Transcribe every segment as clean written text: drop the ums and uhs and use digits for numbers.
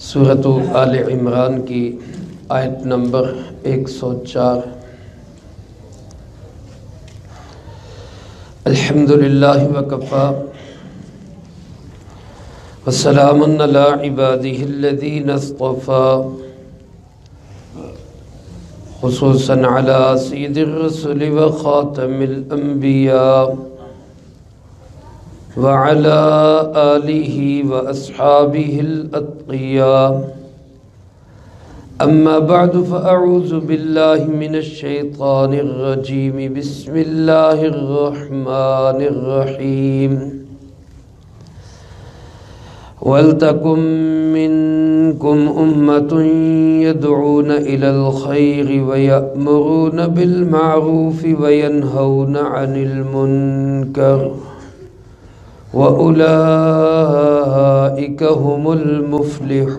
سورۃ آل عمران کی آیت نمبر 104۔ الحمدللہ وکفی وسلام علی عبادہ الذین اصطفی، خصوصاً علی سید الرسل وخاتم الانبیاء وعلى آلہ واصحابہ الاتقیاء، اما بعد فاعوذ باللہ من الشیطان الرجیم، بسم اللہ الرحمن الرحیم۔ وَلْتَكُن مِّنكُمْ أُمَّةٌ يَدْعُونَ إِلَى الْخَيْرِ وَيَأْمُرُونَ بِالْمَعْرُوفِ وَيَنْهَوْنَ عَنِ الْمُنكَرِ وَأُولَئِكَ هُمُ الْمُفْلِحُونَ۔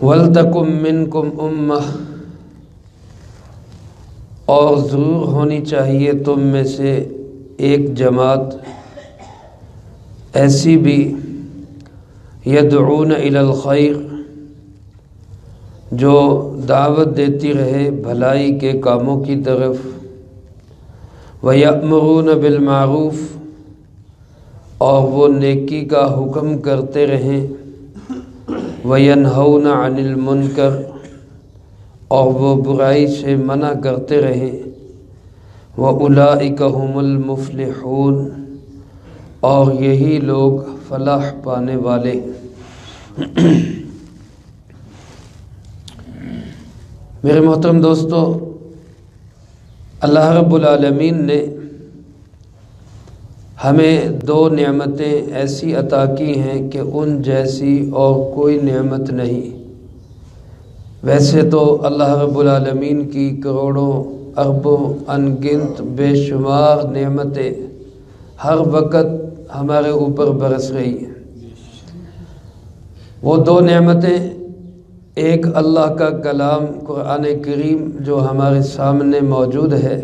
وَلْتَكُن مِّنكُمْ أُمَّةٌ، اور ضرور ہونی چاہیے تم میں سے ایک جماعت ایسی بھی، یدعون الی الخیر، جو دعوت دیتی رہے بھلائی کے کاموں کی طرف، وَيَأْمُرُونَ بِالْمَعْرُوفِ، اور وہ نیکی کا حکم کرتے رہیں، وَيَنْهَوْنَ عَنِ الْمُنْكَرِ، اور وہ برائی سے منع کرتے رہیں، وَأُولَئِكَ هُمُ الْمُفْلِحُونَ، اور یہی لوگ فلاح پانے والے۔ میرے محترم دوستو، اللہ رب العالمین نے ہمیں دو نعمتیں ایسی عطا کی ہیں کہ ان جیسی اور کوئی نعمت نہیں۔ ویسے تو اللہ رب العالمین کی کروڑوں اربوں انگنت بے شمار نعمتیں ہر وقت ہمارے اوپر برس رہی ہیں۔ وہ دو نعمتیں، ایک اللہ کا کلام قرآن کریم جو ہمارے سامنے موجود ہے،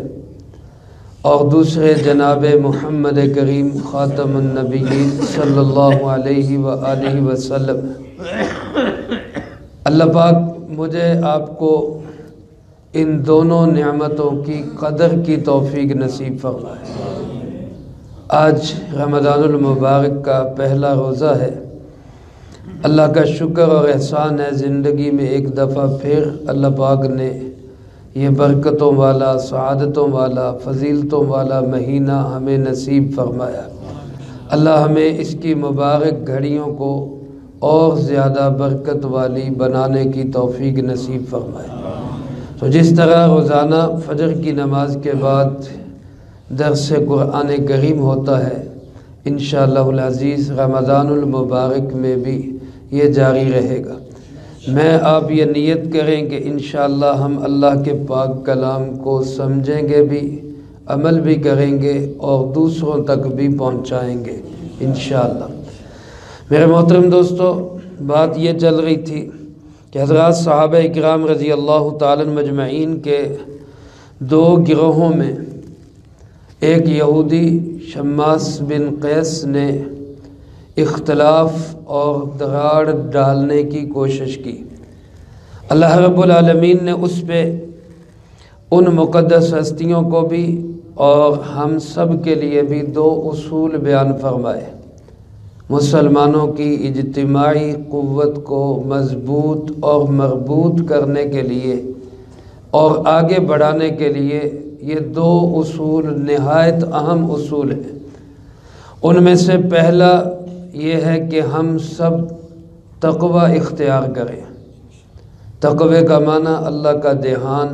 اور دوسرے جناب محمد کریم خاتم النبیین صلی اللہ علیہ وآلہ وسلم۔ اللہ پاک مجھے آپ کو ان دونوں نعمتوں کی قدر کی توفیق نصیب فرمائے۔ آج رمضان المبارک کا پہلا روزہ ہے۔ اللہ کا شکر اور احسان ہے، زندگی میں ایک دفعہ پھر اللہ پاک نے یہ برکتوں والا، سعادتوں والا، فضیلتوں والا مہینہ ہمیں نصیب فرمایا۔ اللہ ہمیں اس کی مبارک گھڑیوں کو اور زیادہ برکت والی بنانے کی توفیق نصیب فرمائے۔ تو جس طرح روزانہ فجر کی نماز کے بعد درس قرآن کریم ہوتا ہے، انشاءاللہ العزیز رمضان المبارک میں بھی یہ جاری رہے گا۔ میں آپ یہ نیت کریں کہ انشاءاللہ ہم اللہ کے پاک کلام کو سمجھیں گے بھی، عمل بھی کریں گے اور دوسروں تک بھی پہنچائیں گے انشاءاللہ۔ میرے محترم دوستو، بات یہ چل رہی تھی کہ حضرات صحابہ اکرام رضی اللہ تعالی مجمعین کے دو گروہوں میں ایک یہودی شماس بن قیس نے اختلاف اور دراڑ ڈالنے کی کوشش کی۔ اللہ رب العالمین نے اس پہ ان مقدس ہستیوں کو بھی اور ہم سب کے لیے بھی دو اصول بیان فرمائے، مسلمانوں کی اجتماعی قوت کو مضبوط اور مربوط کرنے کے لیے اور آگے بڑھانے کے لیے۔ یہ دو اصول نہایت اہم اصول ہیں۔ ان میں سے پہلا یہ ہے کہ ہم سب تقوی اختیار کریں۔ تقوی کا معنی اللہ کا دھیان،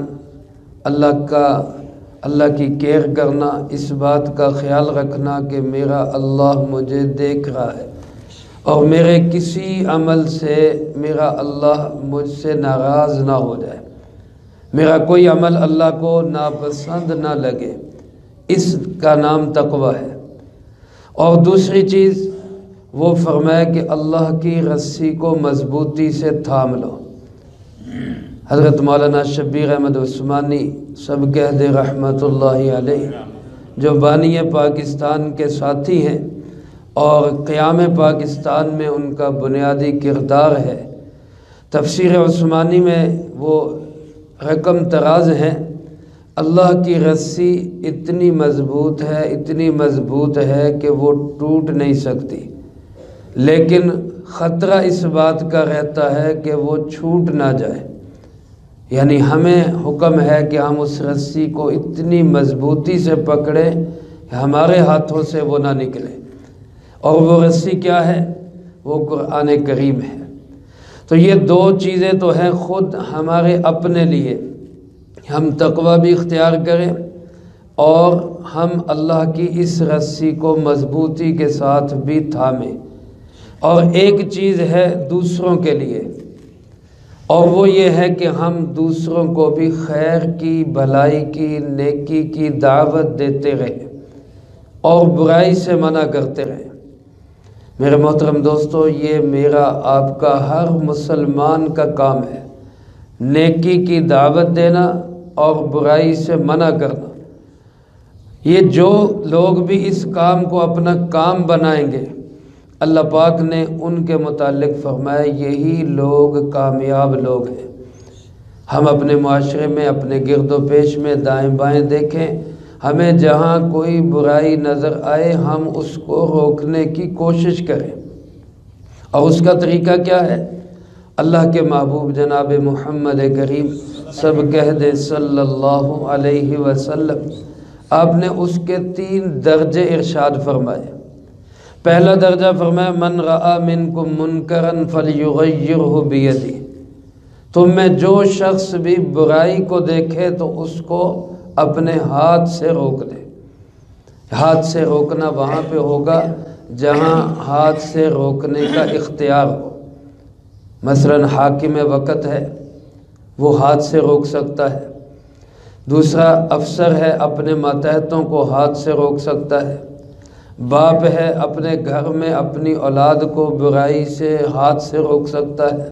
اللہ کی کیئر کرنا، اس بات کا خیال رکھنا کہ میرا اللہ مجھے دیکھ رہا ہے اور میرے کسی عمل سے میرا اللہ مجھ سے ناراض نہ ہو جائے، میرا کوئی عمل اللہ کو ناپسند نہ لگے۔ اس کا نام تقوی ہے۔ اور دوسری چیز وہ فرمایا کہ اللہ کی رسی کو مضبوطی سے تھام لو۔ حضرت مولانا شبیر احمد عثمانی سب کہہ دے رحمت اللہ علیہ، جو بانی پاکستان کے ساتھی ہیں، اور قیام پاکستان میں ان کا بنیادی کردار ہے۔ تفسیر عثمانی میں وہ رقم تراز ہیں، اللہ کی رسی اتنی مضبوط ہے، اتنی مضبوط ہے کہ وہ ٹوٹ نہیں سکتی، لیکن خطرہ اس بات کا رہتا ہے کہ وہ چھوٹ نہ جائے۔ یعنی ہمیں حکم ہے کہ ہم اس رسی کو اتنی مضبوطی سے پکڑیں کہ ہمارے ہاتھوں سے وہ نہ نکلے، اور وہ رسی کیا ہے؟ وہ قرآن کریم ہے۔ تو یہ دو چیزیں تو ہیں خود ہمارے اپنے لیے، ہم تقوی بھی اختیار کریں اور ہم اللہ کی اس رسی کو مضبوطی کے ساتھ بھی تھامیں۔ اور ایک چیز ہے دوسروں کے لیے، اور وہ یہ ہے کہ ہم دوسروں کو بھی خیر کی، بھلائی کی، نیکی کی دعوت دیتے رہیں اور برائی سے منع کرتے رہیں۔ میرے محترم دوستو، یہ میرا آپ کا ہر مسلمان کا کام ہے، نیکی کی دعوت دینا اور برائی سے منع کرنا۔ یہ جو لوگ بھی اس کام کو اپنا کام بنائیں گے، اللہ پاک نے ان کے متعلق فرمایا یہی لوگ کامیاب لوگ ہیں۔ ہم اپنے معاشرے میں، اپنے گرد و پیش میں دائیں بائیں دیکھیں، ہمیں جہاں کوئی برائی نظر آئے ہم اس کو روکنے کی کوشش کریں، اور اس کا طریقہ کیا ہے؟ اللہ کے محبوب جناب محمد کریم سب کہہ دیں صلی اللہ علیہ وسلم، آپ نے اس کے 3 درجے ارشاد فرمائے۔ پہلا درجہ فرمایا من رأى منکم منکرا فلیغیرہ بیدہ، تم میں جو شخص بھی برائی کو دیکھے تو اس کو اپنے ہاتھ سے روک دے۔ ہاتھ سے روکنا وہاں پہ ہوگا جہاں ہاتھ سے روکنے کا اختیار ہو۔ مثلا حاکم وقت ہے، وہ ہاتھ سے روک سکتا ہے۔ دوسرا افسر ہے، اپنے ماتحتوں کو ہاتھ سے روک سکتا ہے۔ باپ ہے، اپنے گھر میں اپنی اولاد کو برائی سے ہاتھ سے روک سکتا ہے۔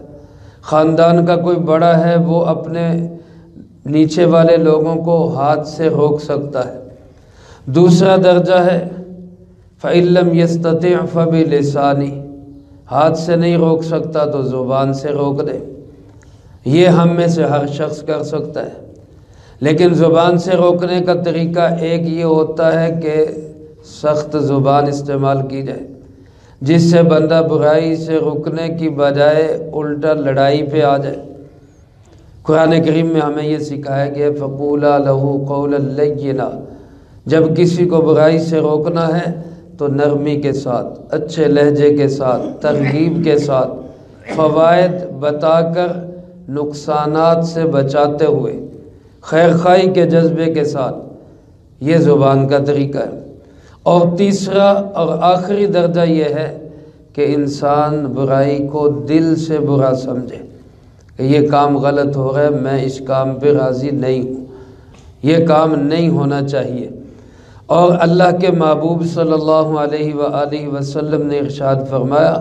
خاندان کا کوئی بڑا ہے، وہ اپنے نیچے والے لوگوں کو ہاتھ سے روک سکتا ہے۔ دوسرا درجہ ہے فَإِن لَّمْ يَسْتَطِعْ فَبِلِسَانِهِ، ہاتھ سے نہیں روک سکتا تو زبان سے روک دے۔ یہ ہم میں سے ہر شخص کر سکتا ہے، لیکن زبان سے روکنے کا طریقہ ایک یہ ہوتا ہے کہ سخت زبان استعمال کی جائے، جس سے بندہ برائی سے رکنے کی بجائے الٹا لڑائی پہ آ جائے۔ قرآن کریم میں ہمیں یہ سکھایا گیا فَقُولَا لَهُ قَوْلًا لَيِّنًا، جب کسی کو برائی سے روکنا ہے تو نرمی کے ساتھ، اچھے لہجے کے ساتھ، ترغیب کے ساتھ، فوائد بتا کر، نقصانات سے بچاتے ہوئے، خیر خواہی کے جذبے کے ساتھ، یہ زبان کا طریقہ ہے۔ اور تیسرا اور آخری درجہ یہ ہے کہ انسان برائی کو دل سے برا سمجھے کہ یہ کام غلط ہو رہا ہے، میں اس کام پہ راضی نہیں ہوں، یہ کام نہیں ہونا چاہیے۔ اور اللہ کے محبوب صلی اللہ علیہ وآلہ وسلم نے ارشاد فرمایا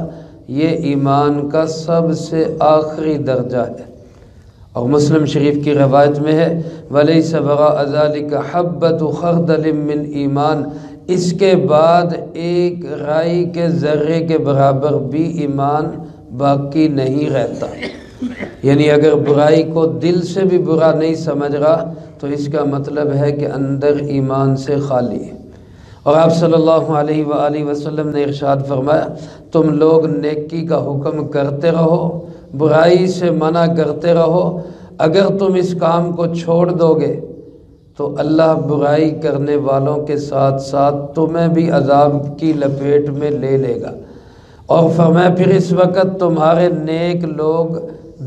یہ ایمان کا سب سے آخری درجہ ہے۔ اور مسلم شریف کی روایت میں ہے وَلَيْسَ وَرَاءَ ذَلِكَ حَبَّةُ خَرْدَلٍ مِّنْ ایمان، اس کے بعد ایک رائی کے ذرے کے برابر بھی ایمان باقی نہیں رہتا۔ یعنی اگر برائی کو دل سے بھی برا نہیں سمجھ رہا تو اس کا مطلب ہے کہ اندر ایمان سے خالی ہے۔ اور آپ صلی اللہ علیہ وآلہ وسلم نے ارشاد فرمایا تم لوگ نیکی کا حکم کرتے رہو، برائی سے منع کرتے رہو، اگر تم اس کام کو چھوڑ دو گے تو اللہ برائی کرنے والوں کے ساتھ ساتھ تمہیں بھی عذاب کی لپیٹ میں لے لے گا۔ اور فرمایا پھر اس وقت تمہارے نیک لوگ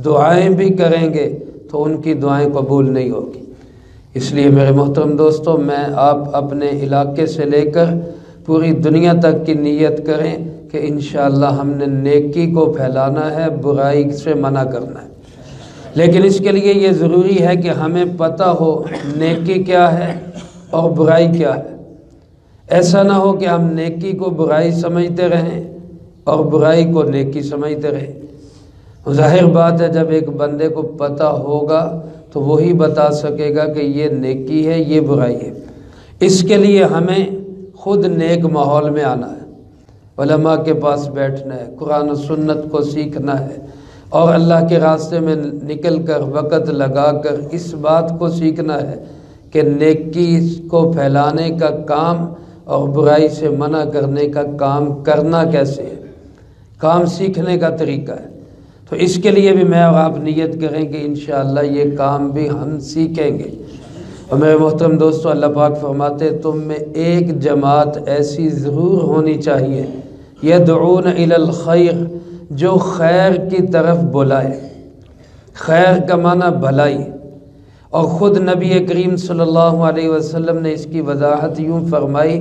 دعائیں بھی کریں گے تو ان کی دعائیں قبول نہیں ہوگی۔ اس لیے میرے محترم دوستو، میں آپ اپنے علاقے سے لے کر پوری دنیا تک کی نیت کریں کہ انشاءاللہ ہم نے نیکی کو پھیلانا ہے، برائی سے منع کرنا ہے۔ لیکن اس کے لیے یہ ضروری ہے کہ ہمیں پتہ ہو نیکی کیا ہے اور برائی کیا ہے۔ ایسا نہ ہو کہ ہم نیکی کو برائی سمجھتے رہیں اور برائی کو نیکی سمجھتے رہیں۔ ظاہر بات ہے جب ایک بندے کو پتہ ہوگا تو وہی بتا سکے گا کہ یہ نیکی ہے، یہ برائی ہے۔ اس کے لیے ہمیں خود نیک ماحول میں آنا ہے۔ علماء کے پاس بیٹھنا ہے، قرآن و سنت کو سیکھنا ہے، اور اللہ کے راستے میں نکل کر وقت لگا کر اس بات کو سیکھنا ہے کہ نیکی کو پھیلانے کا کام اور برائی سے منع کرنے کا کام کرنا کیسے ہے، کام سیکھنے کا طریقہ ہے۔ تو اس کے لیے بھی میں اور آپ نیت کریں کہ انشاءاللہ یہ کام بھی ہم سیکھیں گے۔ اور میرے محترم دوستو، اللہ پاک فرماتے ہیں تم میں ایک جماعت ایسی ضرور ہونی چاہیے یدعون الی الخیر، جو خیر کی طرف بلائے۔ خیر کا معنی بھلائی، اور خود نبی کریم صلی اللہ علیہ وسلم نے اس کی وضاحت یوں فرمائی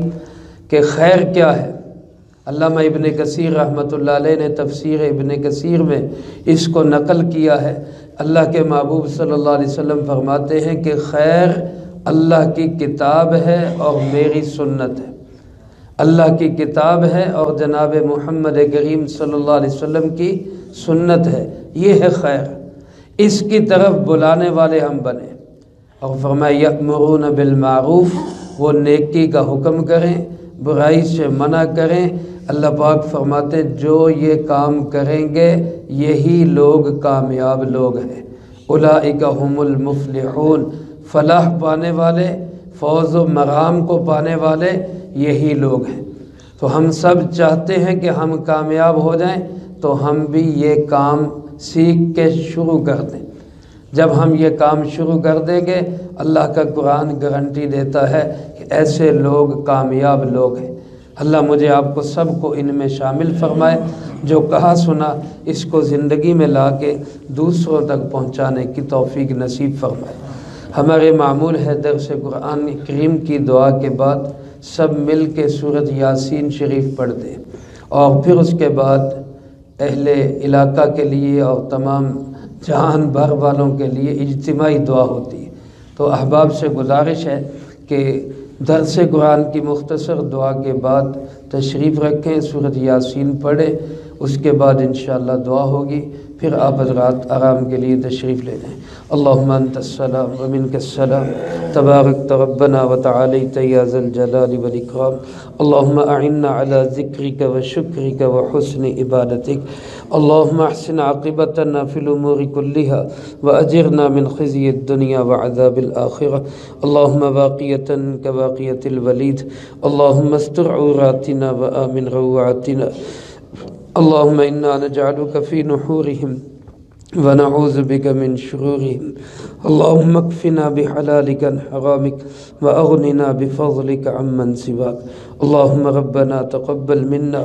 کہ خیر کیا ہے۔ علامہ ابن کثیر رحمۃ اللہ علیہ نے تفسیر ابن کثیر میں اس کو نقل کیا ہے۔ اللہ کے محبوب صلی اللہ علیہ وسلم فرماتے ہیں کہ خیر اللہ کی کتاب ہے اور میری سنت ہے۔ اللہ کی کتاب ہے اور جناب محمد کریم صلی اللہ علیہ وسلم کی سنت ہے، یہ ہے خیر۔ اس کی طرف بلانے والے ہم بنیں، اور فرمایا یأمرون بالمعروف، وہ نیکی کا حکم کریں، برائی سے منع کریں۔ اللہ پاک فرماتے ہیں جو یہ کام کریں گے یہی لوگ کامیاب لوگ ہیں۔ اولئک هم المفلحون، فلاح پانے والے، فوز و مرام کو پانے والے یہی لوگ ہیں۔ تو ہم سب چاہتے ہیں کہ ہم کامیاب ہو جائیں، تو ہم بھی یہ کام سیکھ کے شروع کر دیں۔ جب ہم یہ کام شروع کر دیں گے، اللہ کا قرآن گارنٹی دیتا ہے کہ ایسے لوگ کامیاب لوگ ہیں۔ اللہ مجھے آپ کو سب کو ان میں شامل فرمائے، جو کہا سنا اس کو زندگی میں لا کے دوسروں تک پہنچانے کی توفیق نصیب فرمائے۔ ہمارے معمول ہے درس قرآن کریم کی دعا کے بعد سب مل کے سورۃ یاسین شریف پڑھ دیں، اور پھر اس کے بعد اہل علاقہ کے لیے اور تمام جہان بھر والوں کے لیے اجتماعی دعا ہوتی ہے۔ تو احباب سے گزارش ہے کہ درس قرآن کی مختصر دعا کے بعد تشریف رکھیں، سورۃ یاسین پڑھیں، اس کے بعد انشاءاللہ دعا ہوگی، پھر آپ حضرات آرام کے لیے تشریف لے لیں۔ اللہم انت السلام ومنک السلام، تبارکت ربنا وتعالیت یا ذا الجلال والاکرام۔ اللہم اعنا علی ذکرک وشکرک وحسن عبادتک۔ اللہم احسن عاقبتنا فی الامور کلہا واجرنا من خزی الدنیا وعذاب الآخرہ۔ اللہم باقیتا کباقیت الولید، اللہم استر عوراتنا وآمن روعاتنا۔ اللہم انا نجعلک فی نحورہم ونعوذ بک من شرورہم۔ اللہم اکفنا بحلالک عن حرامک واغننا بفضلک عمن سواک۔ اللہم ربنا تقبل منا